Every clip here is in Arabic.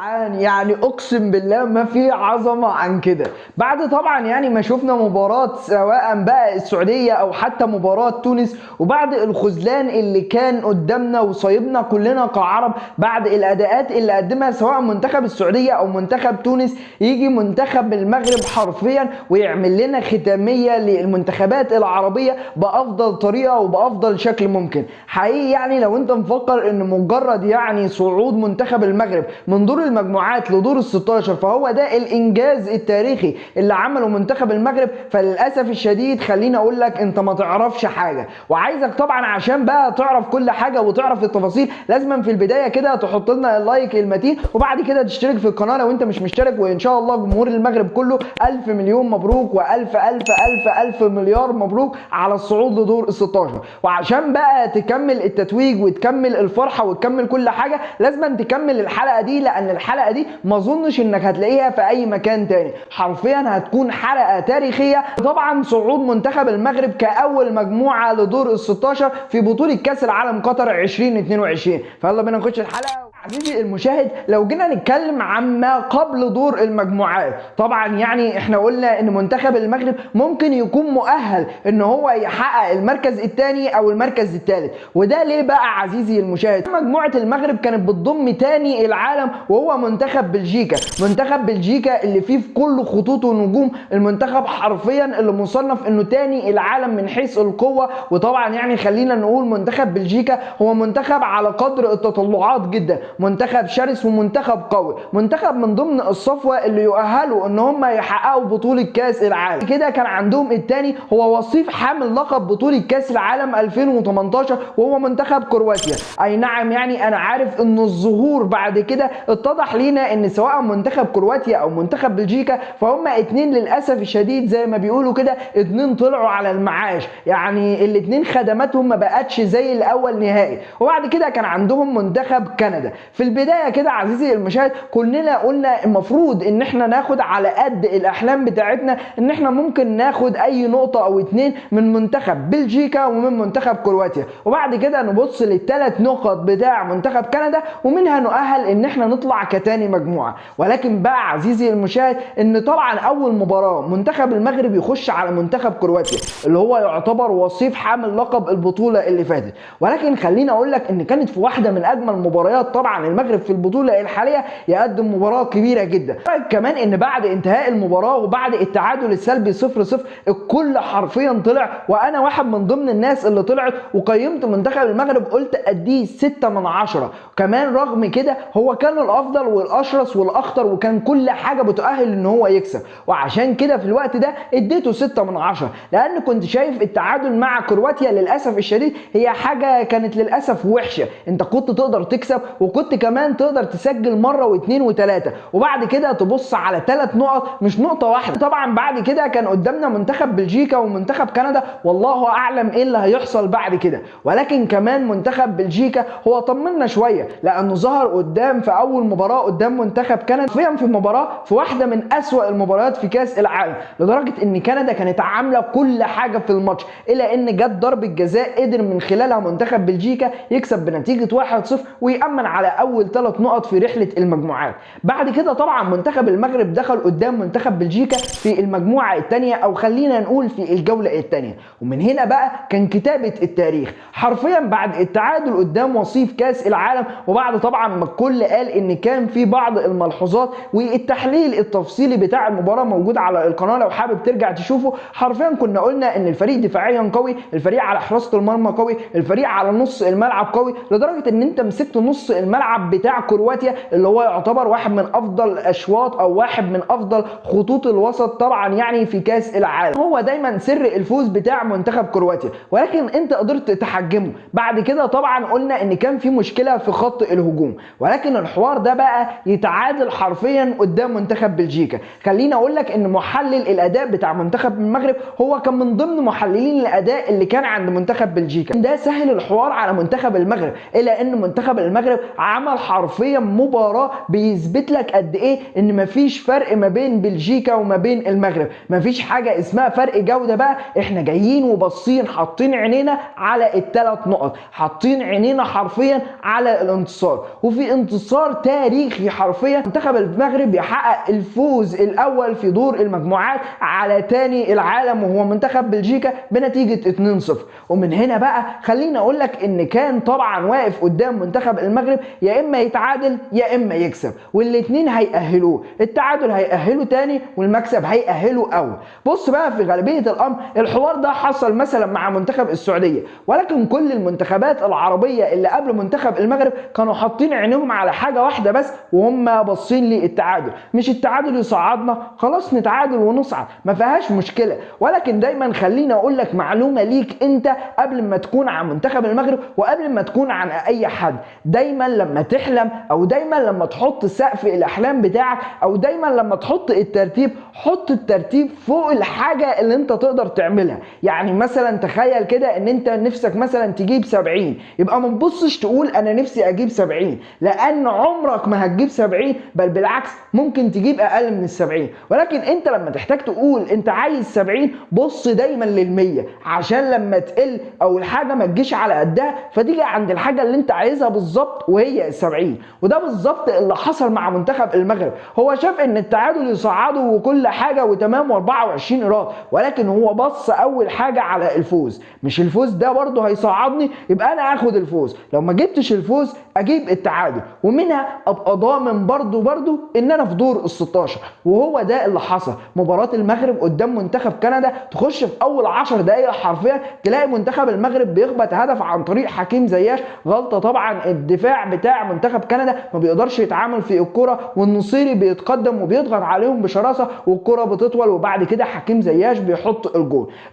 جدعان يعني اقسم بالله ما في عظمه عن كده. بعد طبعا يعني ما شفنا مباراه سواء بقى السعوديه او حتى مباراه تونس، وبعد الخذلان اللي كان قدامنا وصايبنا كلنا كعرب بعد الاداءات اللي قدمها سواء منتخب السعوديه او منتخب تونس، يجي منتخب المغرب حرفيا ويعمل لنا ختاميه للمنتخبات العربيه بافضل طريقه وبافضل شكل ممكن. حقيقي يعني لو انت مفكر ان مجرد يعني صعود منتخب المغرب من دور المجموعات لدور ال16 فهو ده الانجاز التاريخي اللي عمله منتخب المغرب، فللاسف الشديد خليني اقول لك انت ما تعرفش حاجه. وعايزك طبعا عشان بقى تعرف كل حاجه وتعرف التفاصيل لازم في البدايه كده تحط لنا اللايك المتين، وبعد كده تشترك في القناه لو انت مش مشترك. وان شاء الله جمهور المغرب كله الف مليون مبروك والف الف الف الف مليار مبروك على الصعود لدور ال16. وعشان بقى تكمل التتويج وتكمل الفرحه وتكمل كل حاجه لازم تكمل الحلقه دي، لان الحلقه دي ما اظنش انك هتلاقيها في اي مكان تاني. حرفيا هتكون حلقه تاريخيه. طبعا صعود منتخب المغرب كاول مجموعه لدور ال16 في بطوله كاس العالم قطر 2022. فيلا بينا نخش الحلقه. عزيزي المشاهد لو جينا نتكلم عما قبل دور المجموعات، طبعا يعني احنا قلنا ان منتخب المغرب ممكن يكون مؤهل ان هو يحقق المركز الثاني او المركز الثالث. وده ليه بقى عزيزي المشاهد؟ مجموعه المغرب كانت بتضم تاني العالم وهو منتخب بلجيكا. منتخب بلجيكا اللي فيه في كل خطوطه نجوم، المنتخب حرفيا اللي مصنف انه تاني العالم من حيث القوه. وطبعا يعني خلينا نقول منتخب بلجيكا هو منتخب على قدر التطلعات جدا، منتخب شرس ومنتخب قوي، منتخب من ضمن الصفوه اللي يؤهلوا ان هم يحققوا بطوله كاس العالم. كده كان عندهم الثاني هو وصيف حامل لقب بطوله كاس العالم 2018 وهو منتخب كرواتيا. اي نعم يعني انا عارف ان الظهور بعد كده اتضح لينا ان سواء منتخب كرواتيا او منتخب بلجيكا فهم اتنين للاسف الشديد زي ما بيقولوا كده اتنين طلعوا على المعاش، يعني الاتنين خدماتهم ما بقتش زي الاول نهائي. وبعد كده كان عندهم منتخب كندا. في البدايه كده عزيزي المشاهد كلنا قلنا المفروض ان احنا ناخد على قد الاحلام بتاعتنا ان احنا ممكن ناخد اي نقطه او اتنين من منتخب بلجيكا ومن منتخب كرواتيا، وبعد كده نبص للثلاث نقط بتاع منتخب كندا ومنها نؤهل ان احنا نطلع كتاني مجموعه. ولكن بقى عزيزي المشاهد ان طبعا اول مباراه منتخب المغرب يخش على منتخب كرواتيا اللي هو يعتبر وصيف حامل لقب البطوله اللي فاتت. ولكن خليني اقول لك ان كانت في واحده من اجمل مباريات طبعا المغرب في البطوله الحاليه يقدم مباراه كبيره جدا. كمان ان بعد انتهاء المباراه وبعد التعادل السلبي 0-0 الكل حرفيا طلع، وانا واحد من ضمن الناس اللي طلعت وقيمت منتخب المغرب قلت اديه 6 من 10. كمان رغم كده هو كان الافضل والاشرس والاخطر وكان كل حاجه بتؤهل ان هو يكسب، وعشان كده في الوقت ده اديته 6 من 10 لان كنت شايف التعادل مع كرواتيا للاسف الشديد هي حاجه كانت للاسف وحشه. انت كنت تقدر تكسب وكنت كمان تقدر تسجل مره واثنين وثلاثه وبعد كده تبص على 3 نقط مش نقطه واحده. طبعا بعد كده كان قدامنا منتخب بلجيكا ومنتخب كندا والله اعلم ايه اللي هيحصل بعد كده. ولكن كمان منتخب بلجيكا هو طمنا شويه لانه ظهر قدام في اول مباراه قدام منتخب كندا في مباراه في واحده من اسوأ المباريات في كاس العالم، لدرجه ان كندا كانت عامله كل حاجه في الماتش الى ان جت ضربه جزاء قدر من خلالها منتخب بلجيكا يكسب بنتيجه 1-0 ويأمن على اول 3 نقط في رحله المجموعات. بعد كده طبعا منتخب المغرب دخل قدام منتخب بلجيكا في المجموعه الثانيه او خلينا نقول في الجوله الثانيه، ومن هنا بقى كان كتابه التاريخ حرفيا بعد التعادل قدام وصيف كاس العالم. وبعد طبعا ما الكل قال ان كان في بعض الملحوظات والتحليل التفصيلي بتاع المباراه موجود على القناه لو حابب ترجع تشوفه. حرفيا كنا قلنا ان الفريق دفاعيا قوي، الفريق على حراسه المرمى قوي، الفريق على نص الملعب قوي، لدرجه ان انت مسكت نص الملعب بتاع كرواتيا اللي هو يعتبر واحد من افضل الاشواط او واحد من افضل خطوط الوسط طبعا يعني في كاس العالم. هو دايما سر الفوز بتاع منتخب كرواتيا ولكن انت قدرت تحجمه. بعد كده طبعا قلنا ان كان في مشكله في خط الهجوم، ولكن الحوار ده بقى يتعادل حرفيا قدام منتخب بلجيكا. خليني اقول لك ان محلل الاداء بتاع منتخب المغرب هو كان من ضمن محللين الاداء اللي كان عند منتخب بلجيكا. ده سهل الحوار على منتخب المغرب الى ان منتخب المغرب عمل حرفيا مباراه بيثبت لك قد ايه ان مفيش فرق ما بين بلجيكا وما بين المغرب، مفيش حاجه اسمها فرق جوده بقى. احنا جايين وباصين حاطين عينينا على الثلاث نقط، حاطين عينينا حرفيا على الانتصار، وفي انتصار تاريخي حرفيا. منتخب المغرب يحقق الفوز الاول في دور المجموعات على تاني العالم وهو منتخب بلجيكا بنتيجه 2-0. ومن هنا بقى خليني اقول لك ان كان طبعا واقف قدام منتخب المغرب يا اما يتعادل يا اما يكسب، والاثنين هيأهلوه، التعادل هيأهله تاني والمكسب هيأهله اول. بص بقى في غالبيه الامر الحوار ده حصل مثلا مع منتخب السعوديه، ولكن كل المنتخبات العربيه اللي قبل منتخب المغرب كانوا حاطين عينيهم على حاجه واحده بس، وهم باصين للتعادل. مش التعادل يصعدنا، خلاص نتعادل ونصعد ما فيهاش مشكله، ولكن دايما خليني اقول لك معلومه ليك انت قبل ما تكون عن منتخب المغرب وقبل ما تكون عن اي حد. دايما لما تحلم او دايما لما تحط سقف الاحلام بتاعك او دايما لما تحط الترتيب، حط الترتيب فوق الحاجه اللي انت تقدر تعملها. يعني مثلا تخيل كده ان انت نفسك مثلا تجيب 70، يبقى ما تبصش تقول انا نفسي اجيب 70، لان عمرك ما هتجيب 70، بل بالعكس ممكن تجيب اقل من ال70. ولكن انت لما تحتاج تقول انت عايز 70، بص دايما لل100 عشان لما تقل او الحاجه ما تجيش على قدها فتيجي عند الحاجه اللي انت عايزها بالظبط وهي ال70. وده بالظبط اللي حصل مع منتخب المغرب. هو شاف ان التعادل يصعده وكل حاجه وتمام و24 ايراد، ولكن هو بص اول حاجه على الفوز. مش الفوز ده برضه هيصعدني، يبقى انا اخد الفوز، لو ما جبتش الفوز اجيب التعادل، ومنها ابقى ضامن برضه ان انا في دور ال16. وهو ده اللي حصل. مباراه المغرب قدام منتخب كندا تخش في اول 10 دقائق حرفيا تلاقي منتخب المغرب بيخبط هدف عن طريق حكيم زياش، غلطه طبعا الدفاع بتاع منتخب كندا ما بيقدرش يتعامل في الكره، والنصيري بيتقدم وبيضغط عليهم بشراسه والكره بتطول، وبعد كده حكيم زياش بيحط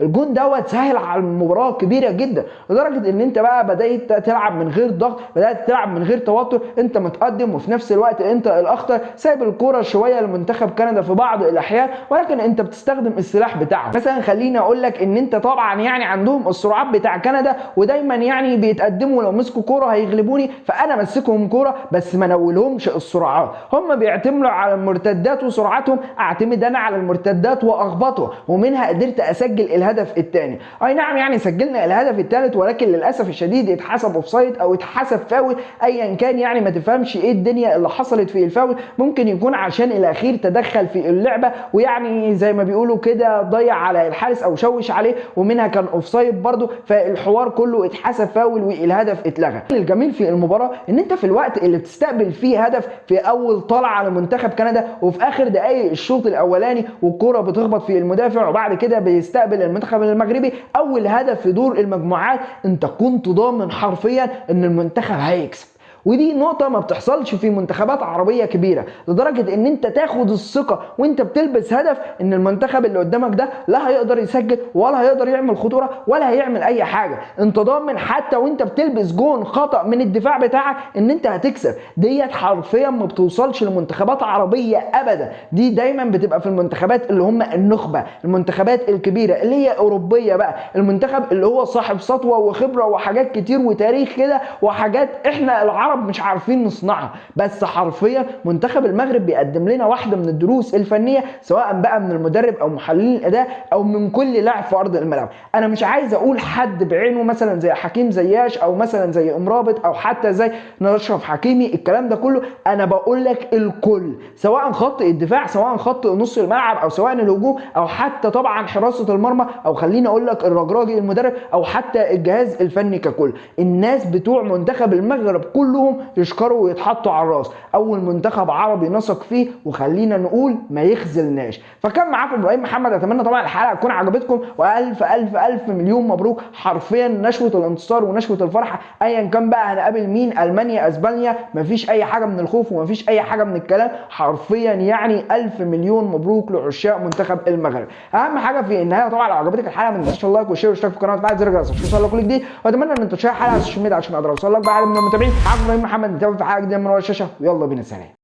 الجون دوت سهل على المباراه كبيره جدا، لدرجه ان انت بقى بدات تلعب من غير ضغط، بدات تلعب من غير توتر، انت متقدم وفي نفس الوقت انت الاخطر، سايب الكره شويه لمنتخب كندا في بعض الاحيان، ولكن انت بتستخدم السلاح بتاعك. مثلا خليني اقول لك ان انت طبعا يعني عندهم السرعات بتاع كندا، ودايما يعني بيتقدموا لو مسكوا كوره هيغلبوني، فانا مسكهم كوره بس ما نولهمش السرعات. هم بيعتمدوا على المرتدات وسرعتهم، اعتمد انا على المرتدات واخبطه، ومنها قدرت اسجل الهدف الثاني. اي نعم يعني سجلنا الهدف الثالث، ولكن للاسف الشديد اتحسب اوفسايد او اتحسب فاول، ايا كان يعني ما تفهمش ايه الدنيا اللي حصلت في الفاول. ممكن يكون عشان الاخير تدخل في اللعبه ويعني زي ما بيقولوا كده ضيع على الحارس او شوش عليه، ومنها كان اوفسايد برده، فالحوار كله اتحسب فاول والهدف اتلغى. الجميل في المباراه ان انت في الوقت اللي بتستقبل فيه هدف في اول طلعه على منتخب كندا وفي اخر دقائق الشوط الاولاني والكره بتخبط في المدافع، وبعد كده بيستقبل المنتخب المغربي اول هدف في دور المجموعات، انت كنت ضامن حرفيا ان المنتخب هيكسب. ودي نقطة ما بتحصلش في منتخبات عربية كبيرة، لدرجة ان انت تاخد الثقة وانت بتلبس هدف ان المنتخب اللي قدامك ده لا هيقدر يسجل ولا هيقدر يعمل خطورة ولا هيعمل اي حاجة. انت ضامن حتى وانت بتلبس جون خطأ من الدفاع بتاعك ان انت هتكسب. ديت حرفيا ما بتوصلش لمنتخبات عربية ابدا، دي دايما بتبقى في المنتخبات اللي هم النخبة، المنتخبات الكبيرة اللي هي اوروبية بقى، المنتخب اللي هو صاحب سطوة وخبرة وحاجات كتير وتاريخ كده وحاجات احنا العرب مش عارفين نصنعها. بس حرفيا منتخب المغرب بيقدم لنا واحده من الدروس الفنيه، سواء بقى من المدرب او محللين الاداء او من كل لاعب في ارض الملعب. انا مش عايز اقول حد بعينه مثلا زي حكيم زياش او مثلا زي امرابط او حتى زي اشرف حكيمي، الكلام ده كله انا بقول لك الكل، سواء خط الدفاع سواء خط نص الملعب او سواء الهجوم او حتى طبعا حراسه المرمى او خليني اقول لك الرجراجي المدرب او حتى الجهاز الفني ككل. الناس بتوع منتخب المغرب كلهم يشكروا ويتحطوا على الراس، اول منتخب عربي نثق فيه وخلينا نقول ما يخذلناش. فكان معاكم ابراهيم محمد، اتمنى طبعا الحلقه تكون عجبتكم، والف الف الف مليون مبروك حرفيا نشوه الانتصار ونشوه الفرحه، ايا كان بقى هنقابل مين، المانيا اسبانيا، مفيش اي حاجه من الخوف ومفيش اي حاجه من الكلام، حرفيا يعني الف مليون مبروك لعشاق منتخب المغرب. اهم حاجه في النهايه طبعا لو عجبتك الحلقه ما تنساش اللايك والشير والاشتراك في القناه وتفعيل زر الجرس عشان يوصلك كل جديد، واتمنى ان انت تشارك الحلقه على السوشيال ميديا عشان اقدر اوصل لك بقى من المتابعين. معاكم ابراهيم محمد، نتقابل في حلقه جديده من ورا الشاشه، ويلا بينا سلام.